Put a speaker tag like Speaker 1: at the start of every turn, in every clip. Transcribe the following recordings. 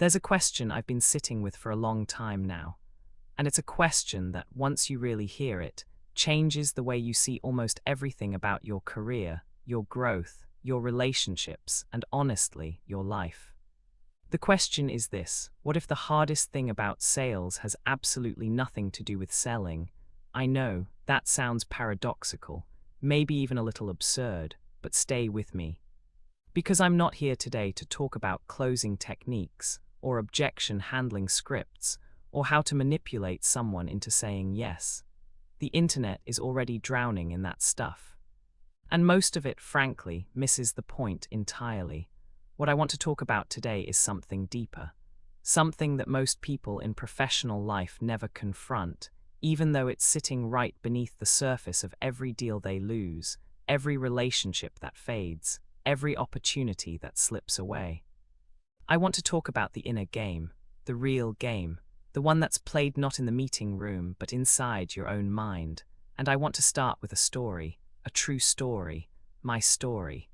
Speaker 1: There's a question I've been sitting with for a long time now, and it's a question that, once you really hear it, changes the way you see almost everything about your career, your growth, your relationships, and honestly, your life. The question is this: what if the hardest thing about sales has absolutely nothing to do with selling? I know, that sounds paradoxical, maybe even a little absurd, but stay with me. Because I'm not here today to talk about closing techniques, or objection handling scripts, or how to manipulate someone into saying yes. The internet is already drowning in that stuff. And most of it, frankly, misses the point entirely. What I want to talk about today is something deeper. Something that most people in professional life never confront, even though it's sitting right beneath the surface of every deal they lose, every relationship that fades, every opportunity that slips away. I want to talk about the inner game, the real game, the one that's played not in the meeting room but inside your own mind. And I want to start with a story, a true story, my story.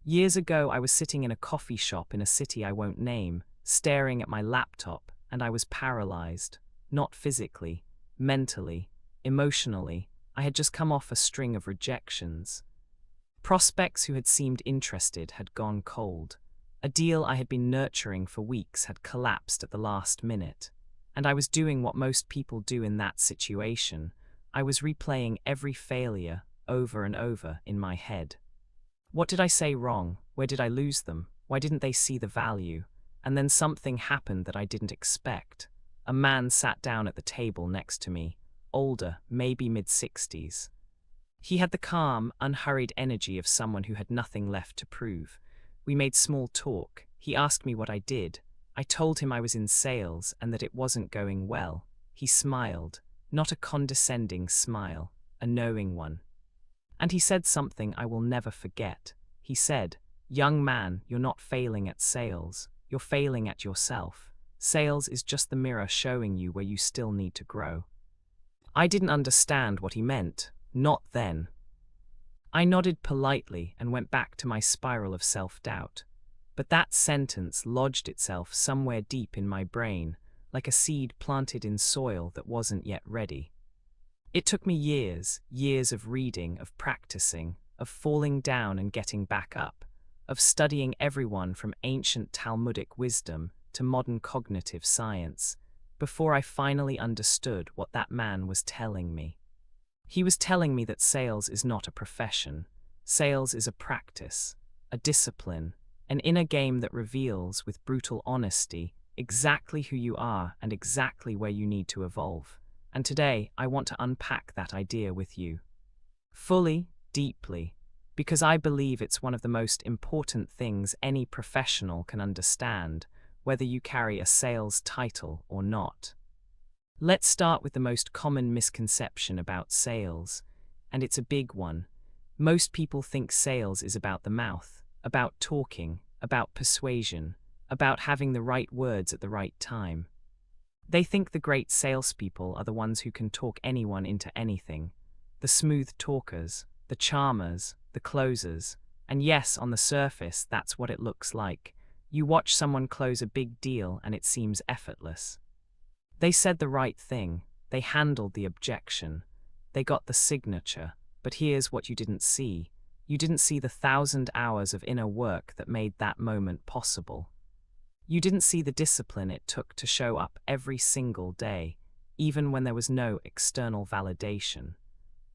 Speaker 1: Years ago, I was sitting in a coffee shop in a city I won't name, staring at my laptop, and I was paralyzed. Not physically, mentally, emotionally. I had just come off a string of rejections. Prospects who had seemed interested had gone cold. A deal I had been nurturing for weeks had collapsed at the last minute. And I was doing what most people do in that situation. I was replaying every failure over and over in my head. What did I say wrong? Where did I lose them? Why didn't they see the value? And then something happened that I didn't expect. A man sat down at the table next to me, older, maybe mid-60s. He had the calm, unhurried energy of someone who had nothing left to prove. We made small talk. He asked me what I did. I told him I was in sales and that it wasn't going well. He smiled, not a condescending smile, a knowing one. And he said something I will never forget. He said, "Young man, you're not failing at sales. You're failing at yourself. Sales is just the mirror showing you where you still need to grow." I didn't understand what he meant, not then. I nodded politely and went back to my spiral of self-doubt. But that sentence lodged itself somewhere deep in my brain, like a seed planted in soil that wasn't yet ready. It took me years of reading, of practicing, of falling down and getting back up, of studying everyone from ancient Talmudic wisdom to modern cognitive science, before I finally understood what that man was telling me. He was telling me that sales is not a profession. Sales is a practice, a discipline, an inner game that reveals, with brutal honesty, exactly who you are and exactly where you need to evolve. And today, I want to unpack that idea with you. Fully, deeply, because I believe it's one of the most important things any professional can understand, whether you carry a sales title or not. Let's start with the most common misconception about sales, and it's a big one. Most people think sales is about the mouth, about talking, about persuasion, about having the right words at the right time. They think the great salespeople are the ones who can talk anyone into anything, the smooth talkers, the charmers, the closers, and yes, on the surface, that's what it looks like. You watch someone close a big deal and it seems effortless. They said the right thing, they handled the objection, they got the signature, but here's what you didn't see. You didn't see the 1,000 hours of inner work that made that moment possible. You didn't see the discipline it took to show up every single day, even when there was no external validation.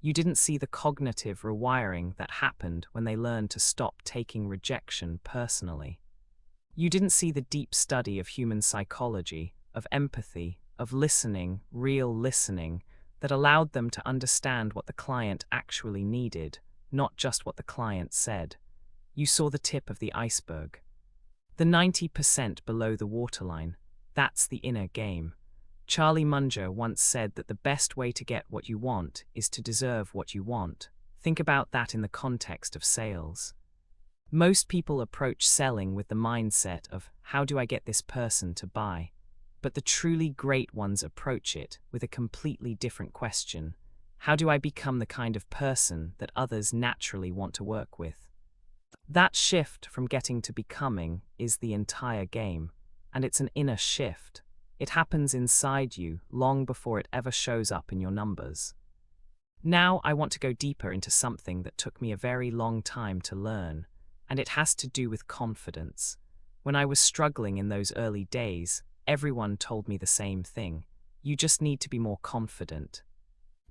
Speaker 1: You didn't see the cognitive rewiring that happened when they learned to stop taking rejection personally. You didn't see the deep study of human psychology, of empathy, of listening, real listening, that allowed them to understand what the client actually needed, not just what the client said. You saw the tip of the iceberg. The 90% below the waterline, that's the inner game. Charlie Munger once said that the best way to get what you want is to deserve what you want. Think about that in the context of sales. Most people approach selling with the mindset of, how do I get this person to buy? But the truly great ones approach it with a completely different question. How do I become the kind of person that others naturally want to work with? That shift from getting to becoming is the entire game. and it's an inner shift. It happens inside you long before it ever shows up in your numbers. Now I want to go deeper into something that took me a very long time to learn, and it has to do with confidence. When I was struggling in those early days, everyone told me the same thing. You just need to be more confident.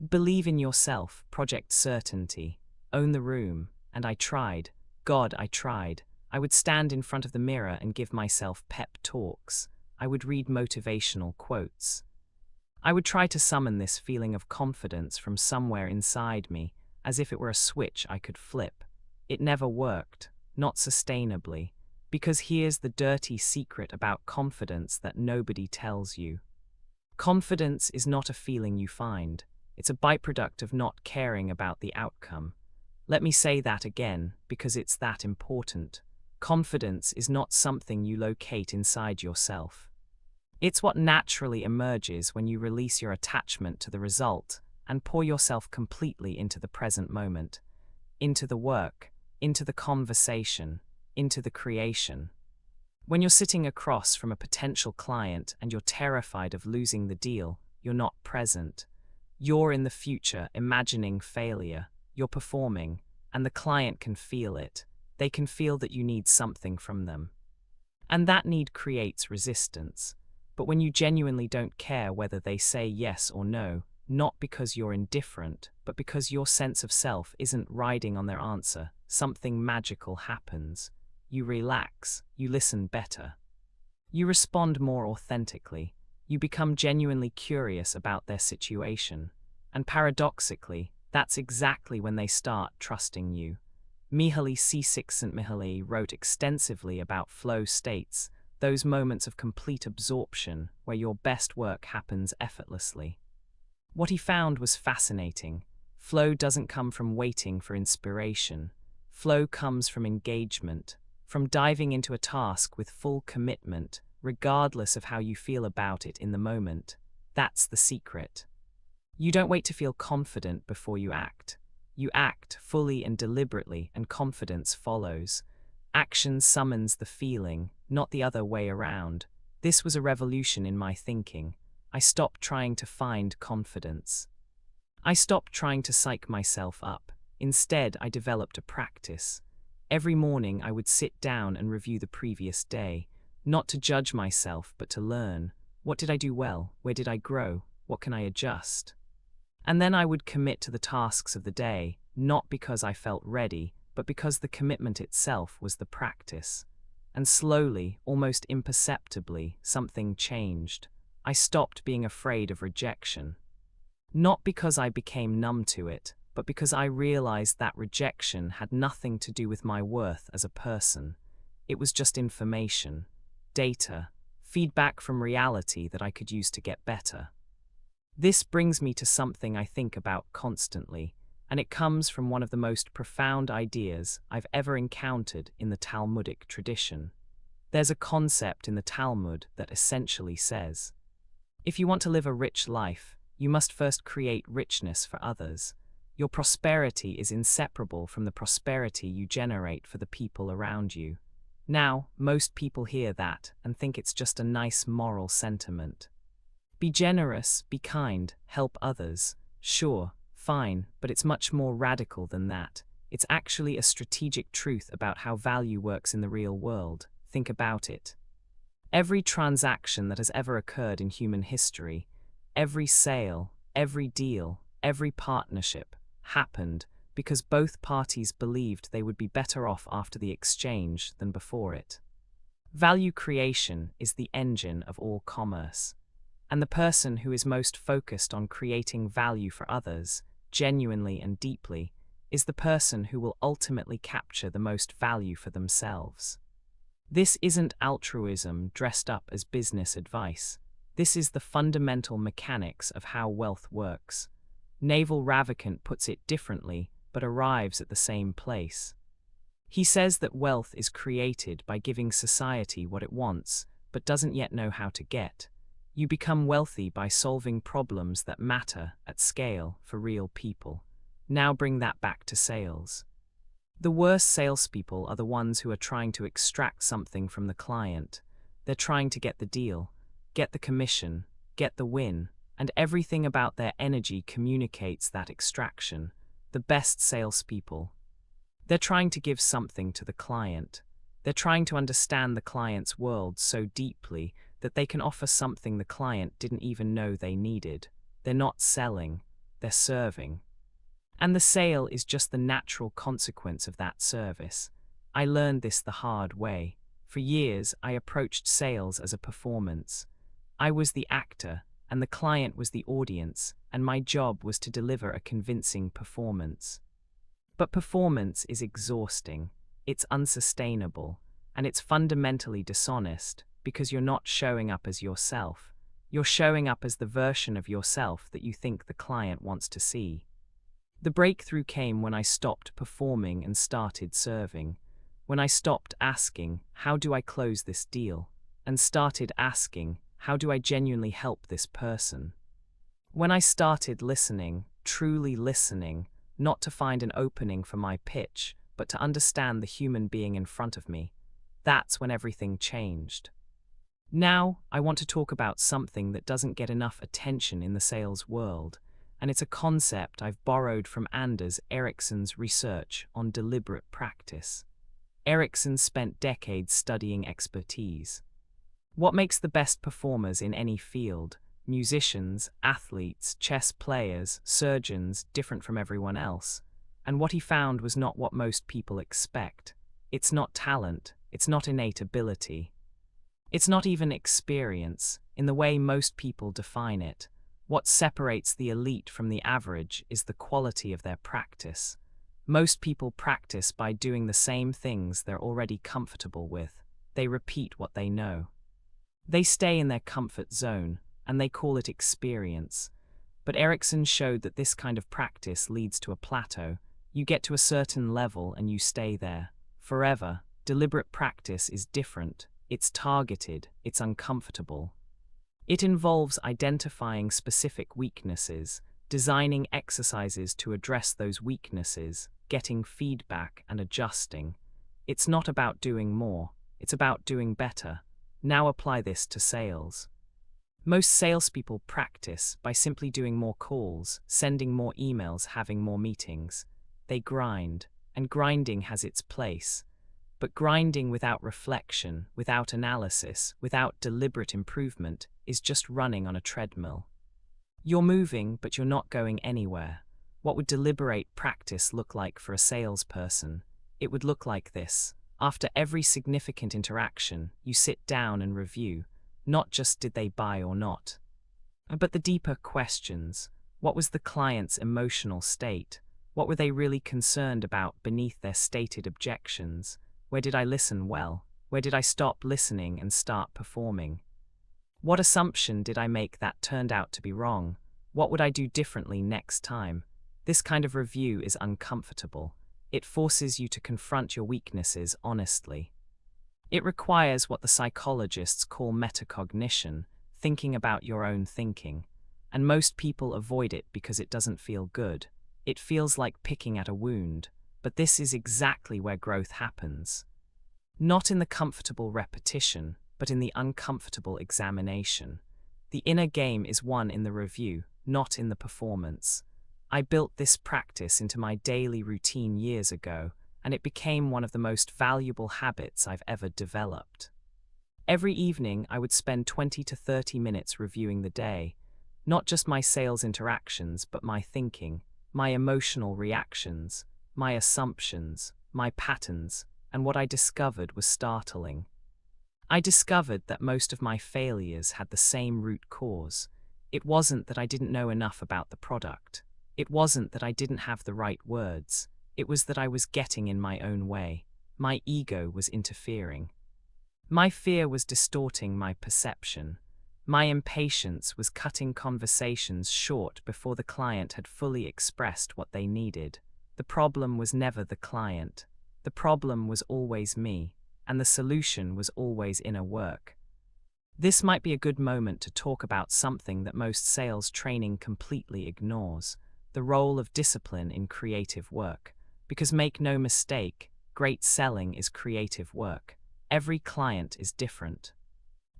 Speaker 1: Believe in yourself, project certainty, own the room, and I tried. God, I tried. I would stand in front of the mirror and give myself pep talks. I would read motivational quotes. I would try to summon this feeling of confidence from somewhere inside me, as if it were a switch I could flip. It never worked, not sustainably, because here's the dirty secret about confidence that nobody tells you. Confidence is not a feeling you find. It's a byproduct of not caring about the outcome. Let me say that again, because it's that important. Confidence is not something you locate inside yourself. It's what naturally emerges when you release your attachment to the result and pour yourself completely into the present moment, into the work, into the conversation, into the creation. When you're sitting across from a potential client and you're terrified of losing the deal, you're not present. You're in the future, imagining failure. You're performing, and the client can feel it. They can feel that you need something from them. And that need creates resistance. But when you genuinely don't care whether they say yes or no, not because you're indifferent, but because your sense of self isn't riding on their answer, something magical happens. You relax, you listen better. You respond more authentically. You become genuinely curious about their situation. And paradoxically, that's exactly when they start trusting you. Mihaly Csikszentmihalyi wrote extensively about flow states, those moments of complete absorption where your best work happens effortlessly. What he found was fascinating. Flow doesn't come from waiting for inspiration. Flow comes from engagement, from diving into a task with full commitment, regardless of how you feel about it in the moment. That's the secret. You don't wait to feel confident before you act. You act fully and deliberately, and confidence follows. Action summons the feeling, not the other way around. This was a revolution in my thinking. I stopped trying to find confidence. I stopped trying to psych myself up. Instead, I developed a practice. Every morning I would sit down and review the previous day, not to judge myself, but to learn. What did I do well? Where did I grow? What can I adjust? And then I would commit to the tasks of the day, not because I felt ready, but because the commitment itself was the practice. And slowly, almost imperceptibly, something changed. I stopped being afraid of rejection. Not because I became numb to it, but because I realized that rejection had nothing to do with my worth as a person. It was just information, data, feedback from reality that I could use to get better. This brings me to something I think about constantly, and it comes from one of the most profound ideas I've ever encountered in the Talmudic tradition. There's a concept in the Talmud that essentially says, if you want to live a rich life, you must first create richness for others. Your prosperity is inseparable from the prosperity you generate for the people around you. Now, most people hear that and think it's just a nice moral sentiment. Be generous, be kind, help others. Sure, fine, but it's much more radical than that. It's actually a strategic truth about how value works in the real world. Think about it. Every transaction that has ever occurred in human history, every sale, every deal, every partnership, happened because both parties believed they would be better off after the exchange than before it. Value creation is the engine of all commerce. And the person who is most focused on creating value for others, genuinely and deeply, is the person who will ultimately capture the most value for themselves. This isn't altruism dressed up as business advice. This is the fundamental mechanics of how wealth works. Naval Ravikant puts it differently, but arrives at the same place. He says that wealth is created by giving society what it wants, but doesn't yet know how to get. You become wealthy by solving problems that matter at scale for real people. Now bring that back to sales. The worst salespeople are the ones who are trying to extract something from the client, They're trying to get the deal, get the commission, get the win, and everything about their energy communicates that extraction. The best salespeople. They're trying to give something to the client. They're trying to understand the client's world so deeply that they can offer something the client didn't even know they needed. They're not selling, they're serving. And the sale is just the natural consequence of that service. I learned this the hard way. For years, I approached sales as a performance. I was the actor, and the client was the audience, and my job was to deliver a convincing performance. But performance is exhausting, it's unsustainable, and it's fundamentally dishonest because you're not showing up as yourself. You're showing up as the version of yourself that you think the client wants to see. The breakthrough came when I stopped performing and started serving. When I stopped asking, how do I close this deal? And started asking, how do I genuinely help this person? When I started listening, truly listening, not to find an opening for my pitch, but to understand the human being in front of me, that's when everything changed. Now, I want to talk about something that doesn't get enough attention in the sales world, and it's a concept I've borrowed from Anders Ericsson's research on deliberate practice. Ericsson spent decades studying expertise. What makes the best performers in any field, musicians, athletes, chess players, surgeons, different from everyone else? And what he found was not what most people expect. It's not talent, it's not innate ability. It's not even experience, in the way most people define it. What separates the elite from the average is the quality of their practice. Most people practice by doing the same things they're already comfortable with. They repeat what they know. They stay in their comfort zone, and they call it experience. But Ericsson showed that this kind of practice leads to a plateau. You get to a certain level and you stay there. Forever. Deliberate practice is different. It's targeted. It's uncomfortable. It involves identifying specific weaknesses, designing exercises to address those weaknesses, getting feedback and adjusting. It's not about doing more. It's about doing better. Now apply this to sales. Most salespeople practice by simply doing more calls, sending more emails, having more meetings. They grind, and grinding has its place. But grinding without reflection, without analysis, without deliberate improvement is just running on a treadmill. You're moving, but you're not going anywhere. What would deliberate practice look like for a salesperson? It would look like this. After every significant interaction, you sit down and review, not just did they buy or not, but the deeper questions. What was the client's emotional state? What were they really concerned about beneath their stated objections? Where did I listen well? Where did I stop listening and start performing? What assumption did I make that turned out to be wrong? What would I do differently next time? This kind of review is uncomfortable. It forces you to confront your weaknesses honestly. It requires what the psychologists call metacognition, thinking about your own thinking. And most people avoid it because it doesn't feel good. It feels like picking at a wound. But this is exactly where growth happens. Not in the comfortable repetition, but in the uncomfortable examination. The inner game is won in the review, not in the performance. I built this practice into my daily routine years ago, and it became one of the most valuable habits I've ever developed. Every evening, I would spend 20 to 30 minutes reviewing the day, not just my sales interactions, but my thinking, my emotional reactions, my assumptions, my patterns, and what I discovered was startling. I discovered that most of my failures had the same root cause. It wasn't that I didn't know enough about the product. It wasn't that I didn't have the right words. It was that I was getting in my own way. My ego was interfering. My fear was distorting my perception. My impatience was cutting conversations short before the client had fully expressed what they needed. The problem was never the client. The problem was always me, and the solution was always inner work. This might be a good moment to talk about something that most sales training completely ignores, the role of discipline in creative work. Because make no mistake, great selling is creative work. Every client is different.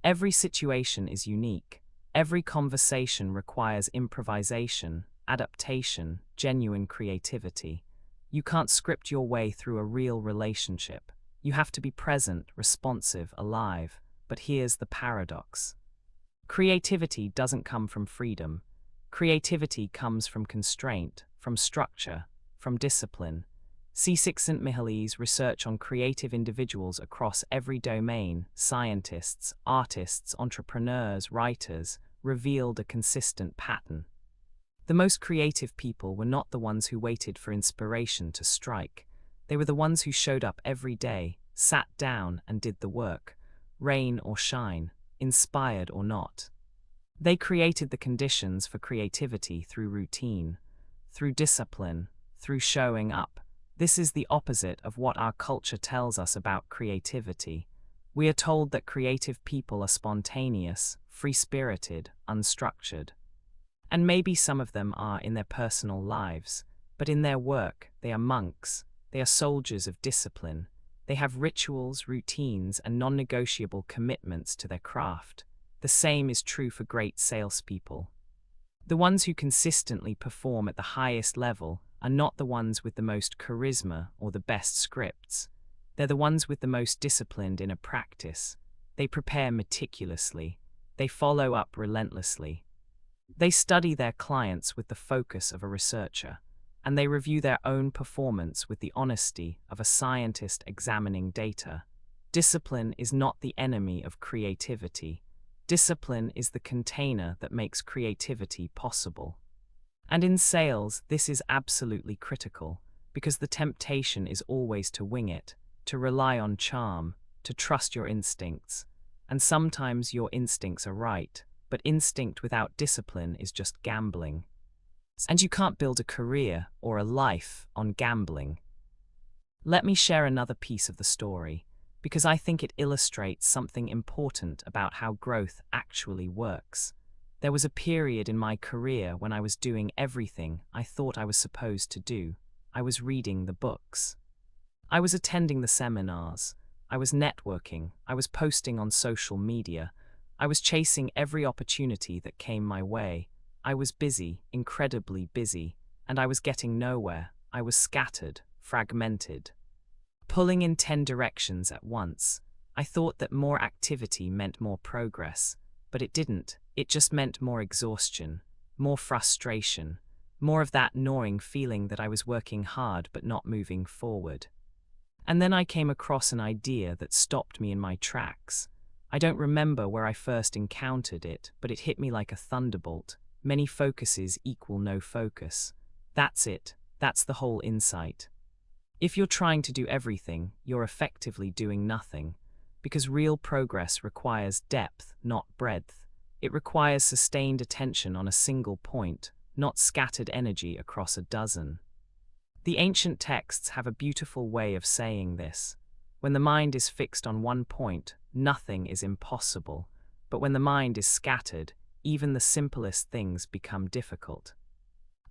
Speaker 1: Every situation is unique. Every conversation requires improvisation, adaptation, genuine creativity. You can't script your way through a real relationship. You have to be present, responsive, alive. But here's the paradox. Creativity doesn't come from freedom. Creativity comes from constraint, from structure, from discipline. Csikszentmihalyi's research on creative individuals across every domain, scientists, artists, entrepreneurs, writers, revealed a consistent pattern. The most creative people were not the ones who waited for inspiration to strike. They were the ones who showed up every day, sat down and did the work, rain or shine, inspired or not. They created the conditions for creativity through routine, through discipline, through showing up. This is the opposite of what our culture tells us about creativity. We are told that creative people are spontaneous, free-spirited, unstructured. And maybe some of them are in their personal lives, but in their work, they are monks, they are soldiers of discipline. They have rituals, routines, and non-negotiable commitments to their craft. The same is true for great salespeople. The ones who consistently perform at the highest level are not the ones with the most charisma or the best scripts. They're the ones with the most disciplined inner practice. They prepare meticulously. They follow up relentlessly. They study their clients with the focus of a researcher, and they review their own performance with the honesty of a scientist examining data. Discipline is not the enemy of creativity. Discipline is the container that makes creativity possible. And in sales, this is absolutely critical, because the temptation is always to wing it, to rely on charm, to trust your instincts. And sometimes your instincts are right, but instinct without discipline is just gambling. And you can't build a career or a life on gambling. Let me share another piece of the story, because I think it illustrates something important about how growth actually works. There was a period in my career when I was doing everything I thought I was supposed to do. I was reading the books. I was attending the seminars. I was networking. I was posting on social media. I was chasing every opportunity that came my way. I was busy, incredibly busy, and I was getting nowhere. I was scattered, fragmented, pulling in 10 directions at once. I thought that more activity meant more progress, but it didn't. It just meant more exhaustion, more frustration, more of that gnawing feeling that I was working hard but not moving forward. And then I came across an idea that stopped me in my tracks. I don't remember where I first encountered it, but it hit me like a thunderbolt. Many focuses equal no focus. That's it. That's the whole insight. If you're trying to do everything, you're effectively doing nothing, because real progress requires depth, not breadth. It requires sustained attention on a single point, not scattered energy across a dozen. The ancient texts have a beautiful way of saying this. When the mind is fixed on one point, nothing is impossible. But when the mind is scattered, even the simplest things become difficult.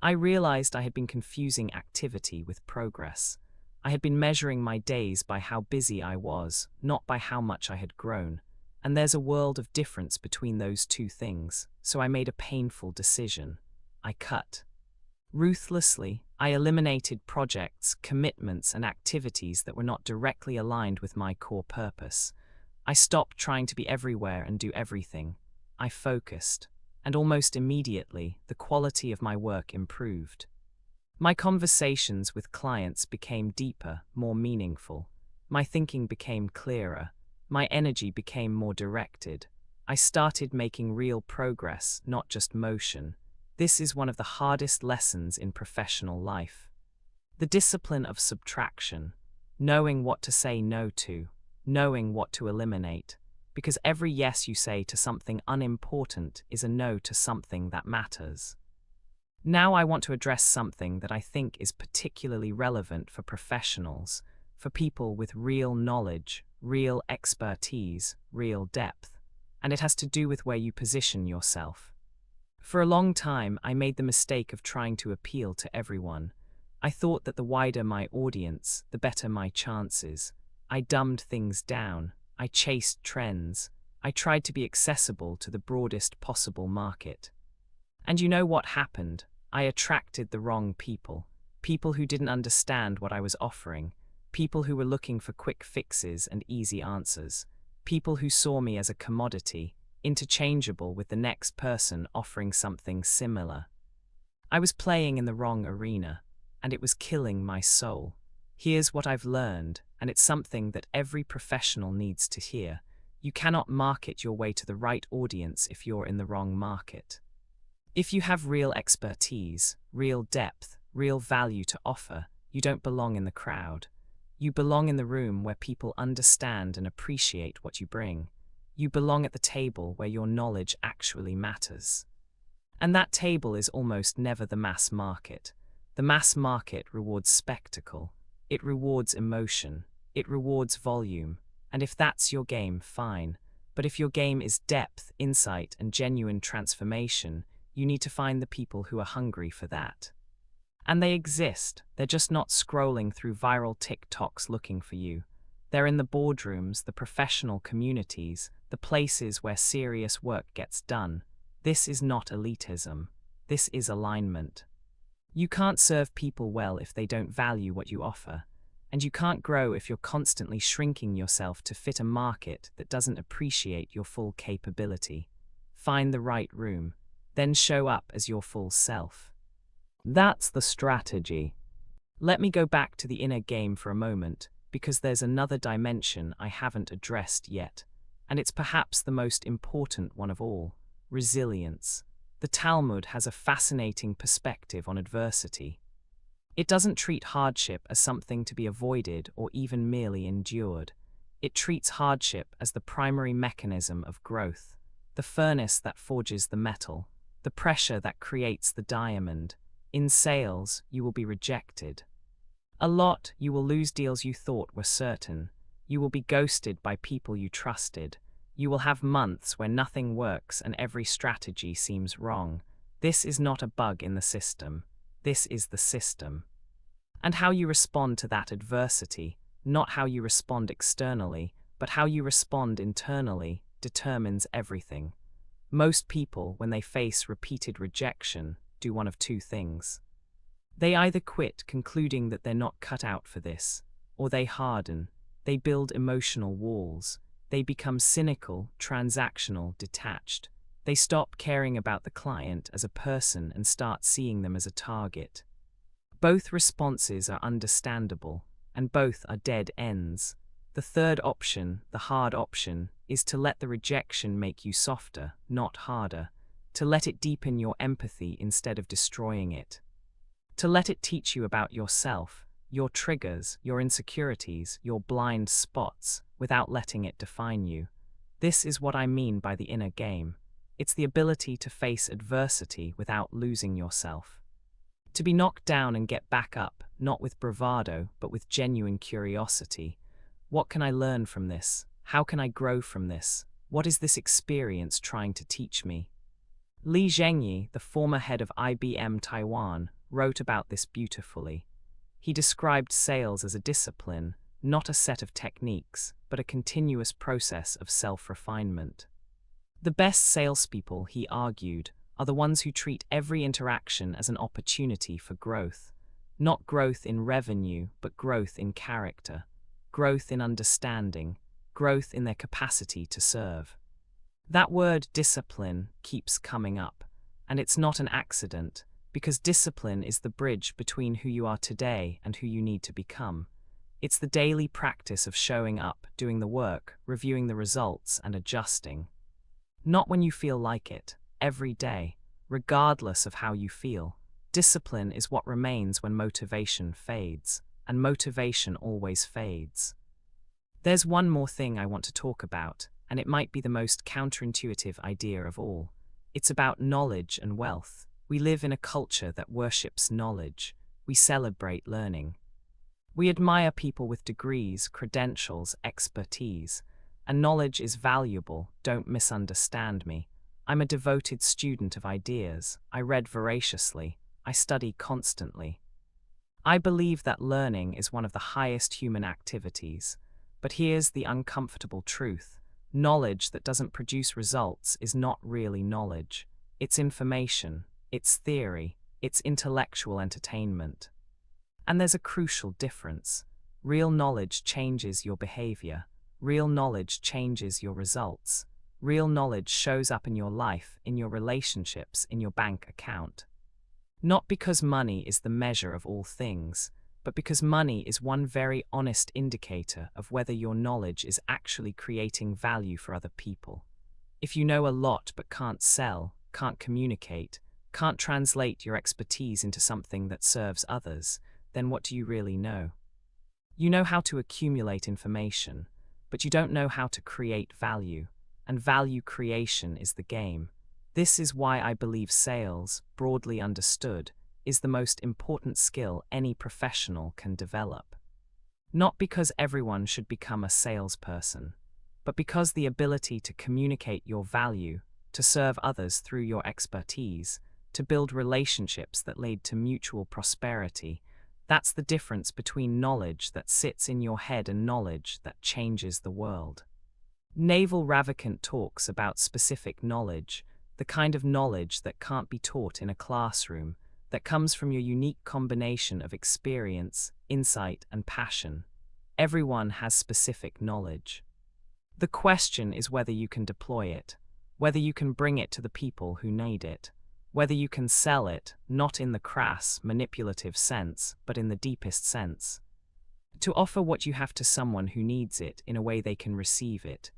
Speaker 1: I realized I had been confusing activity with progress. I had been measuring my days by how busy I was, not by how much I had grown. And there's a world of difference between those two things, so I made a painful decision. I cut. Ruthlessly, I eliminated projects, commitments, and activities that were not directly aligned with my core purpose. I stopped trying to be everywhere and do everything. I focused, and almost immediately, the quality of my work improved. My conversations with clients became deeper, more meaningful. My thinking became clearer. My energy became more directed. I started making real progress, not just motion. This is one of the hardest lessons in professional life. The discipline of subtraction, knowing what to say no to, knowing what to eliminate, because every yes you say to something unimportant is a no to something that matters. Now I want to address something that I think is particularly relevant for professionals, for people with real knowledge, real expertise, real depth, and it has to do with where you position yourself. For a long time, I made the mistake of trying to appeal to everyone. I thought that the wider my audience, the better my chances. I dumbed things down. I chased trends. I tried to be accessible to the broadest possible market. And you know what happened? I attracted the wrong people. People who didn't understand what I was offering. People who were looking for quick fixes and easy answers. People who saw me as a commodity, interchangeable with the next person offering something similar. I was playing in the wrong arena, and it was killing my soul. Here's what I've learned, and it's something that every professional needs to hear. You cannot market your way to the right audience if you're in the wrong market. If you have real expertise, real depth, real value to offer, you don't belong in the crowd. You belong in the room where people understand and appreciate what you bring. You belong at the table where your knowledge actually matters. And that table is almost never the mass market. The mass market rewards spectacle. It rewards emotion. It rewards volume. And if that's your game, fine. But if your game is depth, insight, and genuine transformation, you need to find the people who are hungry for that. And they exist. They're just not scrolling through viral TikToks looking for you. They're in the boardrooms, the professional communities, the places where serious work gets done. This is not elitism. This is alignment. You can't serve people well if they don't value what you offer. And you can't grow if you're constantly shrinking yourself to fit a market that doesn't appreciate your full capability. Find the right room. Then show up as your full self. That's the strategy. Let me go back to the inner game for a moment, because there's another dimension I haven't addressed yet, and it's perhaps the most important one of all: resilience. The Talmud has a fascinating perspective on adversity. It doesn't treat hardship as something to be avoided or even merely endured. It treats hardship as the primary mechanism of growth, the furnace that forges the metal, the pressure that creates the diamond. In sales, you will be rejected. A lot, you will lose deals you thought were certain. You will be ghosted by people you trusted. You will have months where nothing works and every strategy seems wrong. This is not a bug in the system. This is the system. And how you respond to that adversity, not how you respond externally, but how you respond internally, determines everything. Most people, when they face repeated rejection, do one of two things. They either quit, concluding that they're not cut out for this, or they harden. They build emotional walls. They become cynical, transactional, detached. They stop caring about the client as a person and start seeing them as a target. Both responses are understandable, and both are dead ends. The third option, the hard option, is to let the rejection make you softer, not harder. To let it deepen your empathy instead of destroying it. To let it teach you about yourself, your triggers, your insecurities, your blind spots, without letting it define you. This is what I mean by the inner game. It's the ability to face adversity without losing yourself. To be knocked down and get back up, not with bravado, but with genuine curiosity. What can I learn from this? How can I grow from this? What is this experience trying to teach me? Li Zhengyi, the former head of IBM Taiwan, wrote about this beautifully. He described sales as a discipline, not a set of techniques, but a continuous process of self-refinement. The best salespeople, he argued, are the ones who treat every interaction as an opportunity for growth. Not growth in revenue, but growth in character, growth in understanding, growth in their capacity to serve. That word discipline keeps coming up, and it's not an accident, because discipline is the bridge between who you are today and who you need to become. It's the daily practice of showing up, doing the work, reviewing the results, and adjusting. Not when you feel like it, every day, regardless of how you feel. Discipline is what remains when motivation fades, and motivation always fades. There's one more thing I want to talk about, and it might be the most counterintuitive idea of all. It's about knowledge and wealth. We live in a culture that worships knowledge. We celebrate learning. We admire people with degrees, credentials, expertise. And knowledge is valuable, don't misunderstand me. I'm a devoted student of ideas. I read voraciously. I study constantly. I believe that learning is one of the highest human activities. But here's the uncomfortable truth. Knowledge that doesn't produce results is not really knowledge. It's information, it's theory, it's intellectual entertainment. And there's a crucial difference. Real knowledge changes your behavior. Real knowledge changes your results. Real knowledge shows up in your life, in your relationships, in your bank account. Not because money is the measure of all things, but because money is one very honest indicator of whether your knowledge is actually creating value for other people. If you know a lot but can't sell, can't communicate, can't translate your expertise into something that serves others, then what do you really know? You know how to accumulate information, but you don't know how to create value, and value creation is the game. This is why I believe sales, broadly understood, is the most important skill any professional can develop. Not because everyone should become a salesperson, but because the ability to communicate your value, to serve others through your expertise, to build relationships that lead to mutual prosperity, that's the difference between knowledge that sits in your head and knowledge that changes the world. Naval Ravikant talks about specific knowledge, the kind of knowledge that can't be taught in a classroom, that comes from your unique combination of experience, insight, and passion. Everyone has specific knowledge. The question is whether you can deploy it, whether you can bring it to the people who need it, whether you can sell it, not in the crass, manipulative sense, but in the deepest sense. To offer what you have to someone who needs it in a way they can receive it.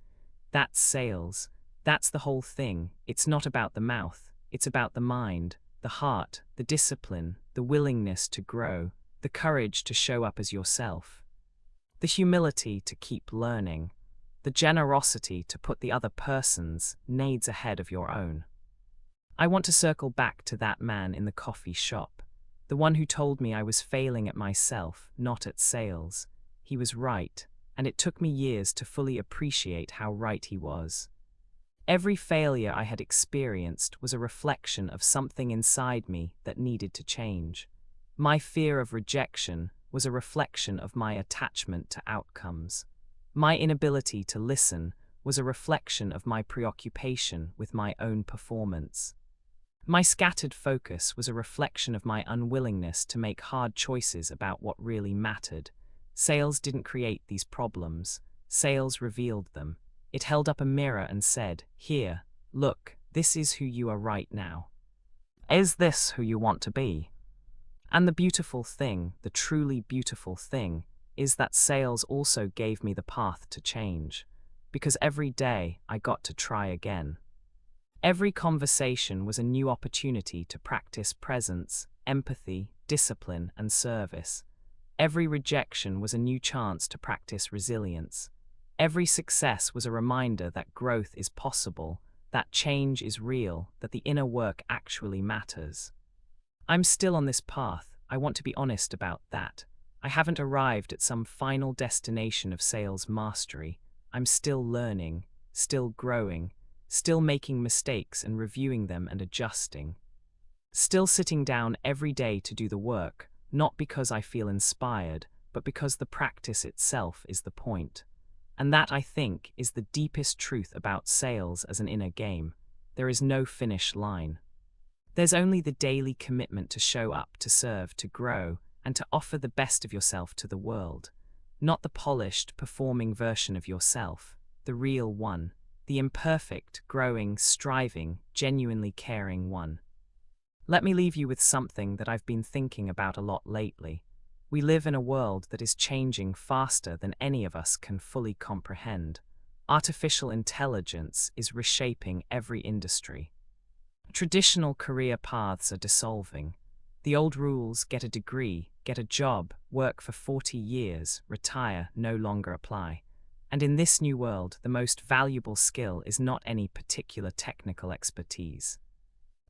Speaker 1: That's sales. That's the whole thing. It's not about the mouth. It's about the mind, the heart, the discipline, the willingness to grow, the courage to show up as yourself, the humility to keep learning, the generosity to put the other person's needs ahead of your own. I want to circle back to that man in the coffee shop, the one who told me I was failing at myself, not at sales. He was right, and it took me years to fully appreciate how right he was. Every failure I had experienced was a reflection of something inside me that needed to change. My fear of rejection was a reflection of my attachment to outcomes. My inability to listen was a reflection of my preoccupation with my own performance. My scattered focus was a reflection of my unwillingness to make hard choices about what really mattered. Sales didn't create these problems. Sales revealed them. It held up a mirror and said, "Here, look, this is who you are right now. Is this who you want to be?" And the beautiful thing, the truly beautiful thing, is that sales also gave me the path to change, because every day I got to try again. Every conversation was a new opportunity to practice presence, empathy, discipline, and service. Every rejection was a new chance to practice resilience. Every success was a reminder that growth is possible, that change is real, that the inner work actually matters. I'm still on this path. I want to be honest about that. I haven't arrived at some final destination of sales mastery. I'm still learning, still growing, still making mistakes and reviewing them and adjusting. Still sitting down every day to do the work, not because I feel inspired, but because the practice itself is the point. And that, I think, is the deepest truth about sales as an inner game. There is no finish line. There's only the daily commitment to show up, to serve, to grow, and to offer the best of yourself to the world. Not the polished, performing version of yourself, the real one, the imperfect, growing, striving, genuinely caring one. Let me leave you with something that I've been thinking about a lot lately. We live in a world that is changing faster than any of us can fully comprehend. Artificial intelligence is reshaping every industry. Traditional career paths are dissolving. The old rules, get a degree, get a job, work for 40 years, retire, no longer apply. And in this new world, the most valuable skill is not any particular technical expertise.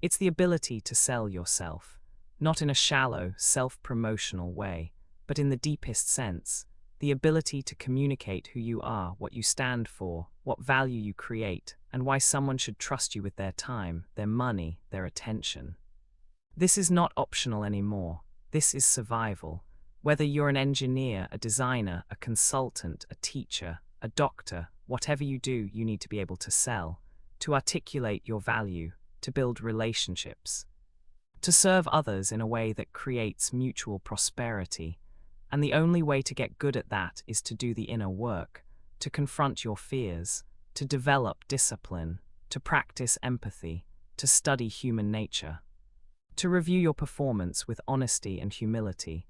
Speaker 1: It's the ability to sell yourself, not in a shallow, self-promotional way, but in the deepest sense, the ability to communicate who you are, what you stand for, what value you create, and why someone should trust you with their time, their money, their attention. This is not optional anymore. This is survival. Whether you're an engineer, a designer, a consultant, a teacher, a doctor, whatever you do, you need to be able to sell, to articulate your value, to build relationships, to serve others in a way that creates mutual prosperity. And the only way to get good at that is to do the inner work, to confront your fears, to develop discipline, to practice empathy, to study human nature, to review your performance with honesty and humility,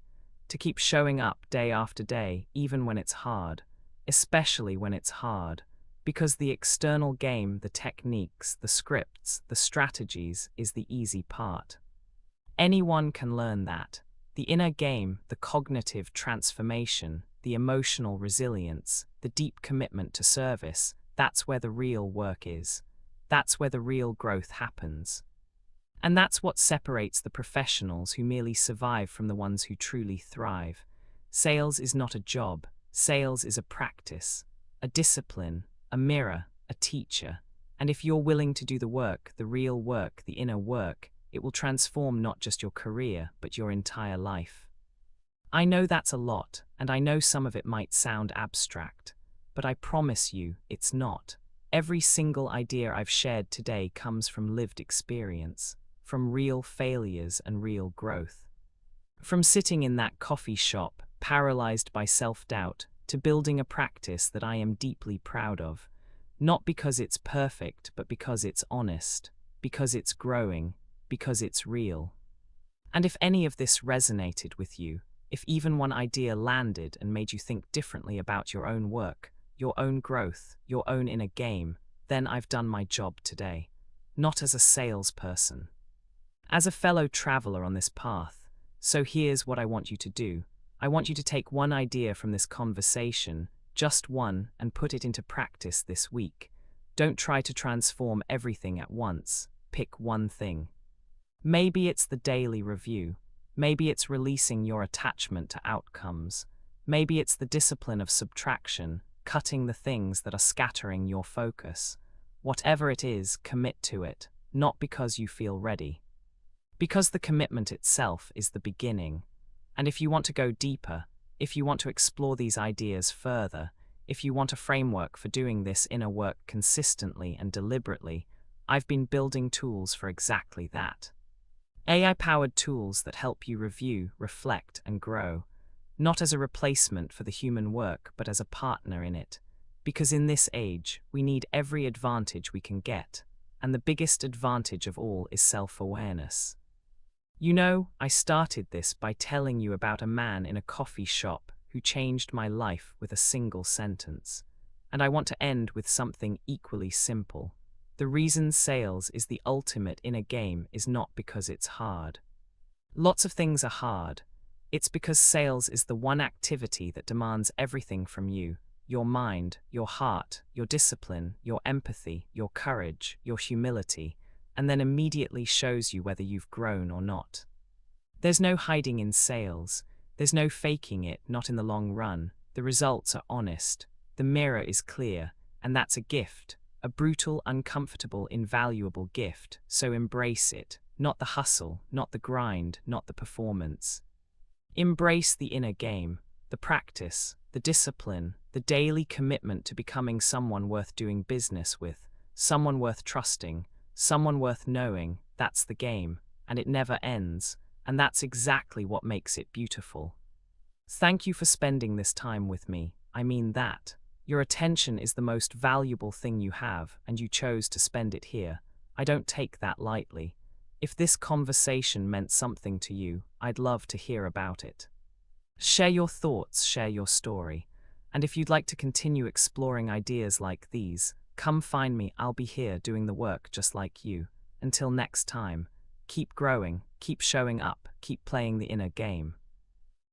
Speaker 1: to keep showing up day after day, even when it's hard, especially when it's hard, because the external game, the techniques, the scripts, the strategies is the easy part. Anyone can learn that. The inner game, the cognitive transformation, the emotional resilience, the deep commitment to service, that's where the real work is. That's where the real growth happens. And that's what separates the professionals who merely survive from the ones who truly thrive. Sales is not a job. Sales is a practice, a discipline, a mirror, a teacher. And if you're willing to do the work, the real work, the inner work, it will transform not just your career, but your entire life. I know that's a lot, and I know some of it might sound abstract, but I promise you it's not. Every single idea I've shared today comes from lived experience, from real failures and real growth. From sitting in that coffee shop, paralyzed by self-doubt, to building a practice that I am deeply proud of, not because it's perfect, but because it's honest, because it's growing, because it's real. And if any of this resonated with you, if even one idea landed and made you think differently about your own work, your own growth, your own inner game, then I've done my job today. Not as a salesperson, as a fellow traveler on this path. So here's what I want you to do. I want you to take one idea from this conversation, just one, and put it into practice this week. Don't try to transform everything at once. Pick one thing. Maybe it's the daily review. Maybe it's releasing your attachment to outcomes. Maybe it's the discipline of subtraction, cutting the things that are scattering your focus. Whatever it is, commit to it, not because you feel ready, because the commitment itself is the beginning. And if you want to go deeper, if you want to explore these ideas further, if you want a framework for doing this inner work consistently and deliberately, I've been building tools for exactly that. AI-powered tools that help you review, reflect, and grow, not as a replacement for the human work, but as a partner in it. Because in this age, we need every advantage we can get, and the biggest advantage of all is self-awareness. You know, I started this by telling you about a man in a coffee shop who changed my life with a single sentence. And I want to end with something equally simple. The reason sales is the ultimate inner game is not because it's hard. Lots of things are hard. It's because sales is the one activity that demands everything from you: your mind, your heart, your discipline, your empathy, your courage, your humility, and then immediately shows you whether you've grown or not. There's no hiding in sales. There's no faking it, not in the long run. The results are honest. The mirror is clear, and that's a gift. A brutal, uncomfortable, invaluable gift, so embrace it, not the hustle, not the grind, not the performance. Embrace the inner game, the practice, the discipline, the daily commitment to becoming someone worth doing business with, someone worth trusting, someone worth knowing. That's the game, and it never ends, and that's exactly what makes it beautiful. Thank you for spending this time with me. I mean that. Your attention is the most valuable thing you have, and you chose to spend it here. I don't take that lightly. If this conversation meant something to you, I'd love to hear about it. Share your thoughts, share your story. And if you'd like to continue exploring ideas like these, come find me. I'll be here doing the work just like you. Until next time, keep growing, keep showing up, keep playing the inner game.